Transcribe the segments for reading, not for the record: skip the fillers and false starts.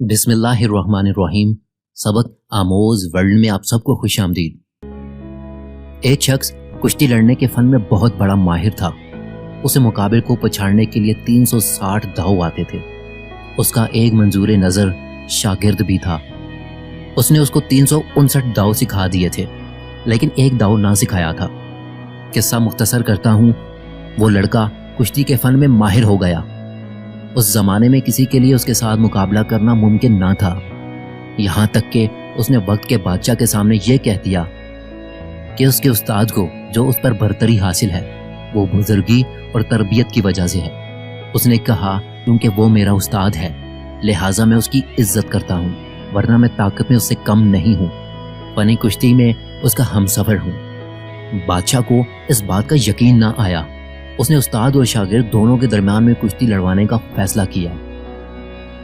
बिस्मिल्लाहिर्रहमानिर्रहीम। सबक आमोज वर्ल्ड में आप सबको खुश आमदीद। एक शख्स कुश्ती लड़ने के फन में बहुत बड़ा माहिर था। उसे मुकाबले को पछाड़ने के लिए 360 दाव आते थे। उसका एक मंजूर नज़र शागिर्द भी था। उसने उसको 359 दाव सिखा दिए थे, लेकिन एक दाव ना सिखाया था। किस्सा मुख्तसर करता हूँ। वो लड़का कुश्ती के फन में माहिर हो गया। उस जमाने में किसी के लिए उसके साथ मुकाबला करना मुमकिन ना था। यहाँ तक कि उसने वक्त के बादशाह के सामने ये कह दिया कि उसके उस्ताद को जो उस पर बरतरी हासिल है वो बुजुर्गी और तरबियत की वजह से है। उसने कहा, क्योंकि वो मेरा उस्ताद है लिहाजा मैं उसकी इज्जत करता हूँ, वरना मैं ताकत में उससे कम नहीं हूँ। फनी कुश्ती में उसका हमसफर हूँ। बादशाह को इस बात का यकीन ना आया। उसने उस्ताद और शागिर्द दोनों के दरमियान में कुश्ती लड़वाने का फैसला किया।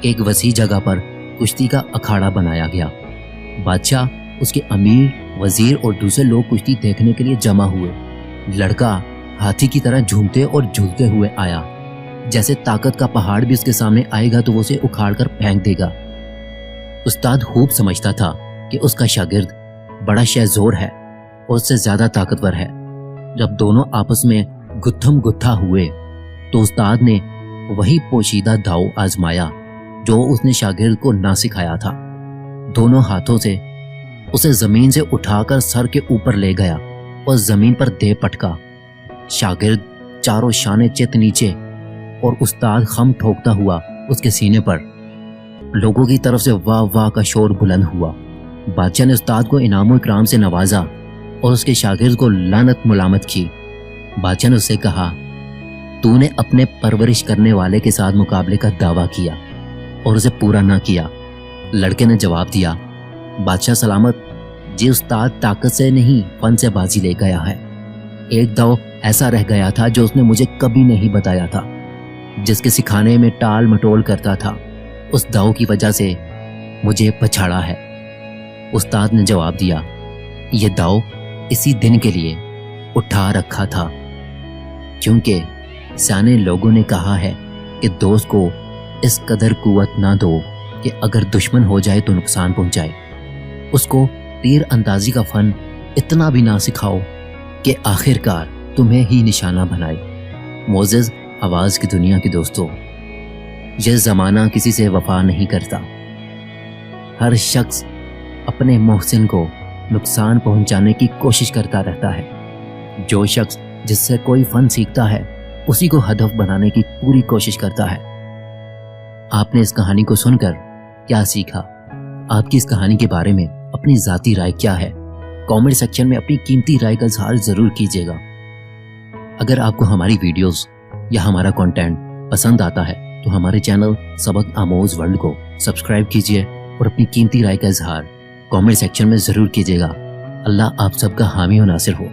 एक वसी जगह पर कुश्ती का अखाड़ा बनाया गया। बादशाह, उसके अमीर, वजीर और दूसरे लोग कुश्ती देखने के लिए जमा हुए। लड़का हाथी की तरह झूमते और झूलते हुए आया। जैसे ताकत का पहाड़ भी उसके सामने आएगा तो वो उसे उखाड़ कर फेंक देगा। उस्ताद खूब समझता था कि उसका शागिर्द बड़ा शेरजोर है और उससे ज्यादा ताकतवर है। जब दोनों आपस में गुत्थम गुत्था हुए तो उस्ताद ने वही पोशीदा दाव आजमाया जो उसने शागिर्द को ना सिखाया था। दोनों हाथों से उसे जमीन से उठाकर सर के ऊपर ले गया और जमीन पर दे पटका। शागिर्द चारों शाने चित नीचे और उस्ताद खम ठोकता हुआ उसके सीने पर। लोगों की तरफ से वाह वाह का शोर बुलंद हुआ। बादशाह ने उस्ताद को इनाम इकराम से नवाजा और उसके शागिर्द को लानत मुलामत की। बादशाह ने उससे कहा, तूने अपने परवरिश करने वाले के साथ मुकाबले का दावा किया और उसे पूरा ना किया। लड़के ने जवाब दिया, बादशाह सलामत, जी उस्ताद ताकत से नहीं फन से बाजी ले गया है। एक दाव ऐसा रह गया था जो उसने मुझे कभी नहीं बताया था। जिसके सिखाने में टाल मटोल करता था, उस दाव की वजह से मुझे पछाड़ा है। उस्ताद ने जवाब दिया, यह दाव इसी दिन के लिए उठा रखा था, क्योंकि सियाने लोगों ने कहा है कि दोस्त को इस कदर कुव्वत ना दो कि अगर दुश्मन हो जाए तो नुकसान पहुंचाए। उसको तीर अंदाजी का फन इतना भी ना सिखाओ कि आखिरकार तुम्हें ही निशाना बनाए। मोज़ेज़ आवाज की दुनिया के दोस्तों, यह जमाना किसी से वफा नहीं करता। हर शख्स अपने मोहसिन को नुकसान पहुंचाने की कोशिश करता रहता है। जो शख्स जिससे कोई फन सीखता है उसी को हदफ बनाने की पूरी कोशिश करता है। आपने इस कहानी को सुनकर क्या सीखा? आपकी इस कहानी के बारे में अपनी जाती राय क्या है? कमेंट सेक्शन में अपनी कीमती राय का इजहार जरूर कीजिएगा। अगर आपको हमारी वीडियोस या हमारा कंटेंट पसंद आता है तो हमारे चैनल सबक आमोज वर्ल्ड को सब्सक्राइब कीजिए और अपनी कीमती राय का इजहार कमेंट सेक्शन में जरूर कीजिएगा। अल्लाह आप सबका हामी और नासिर हो।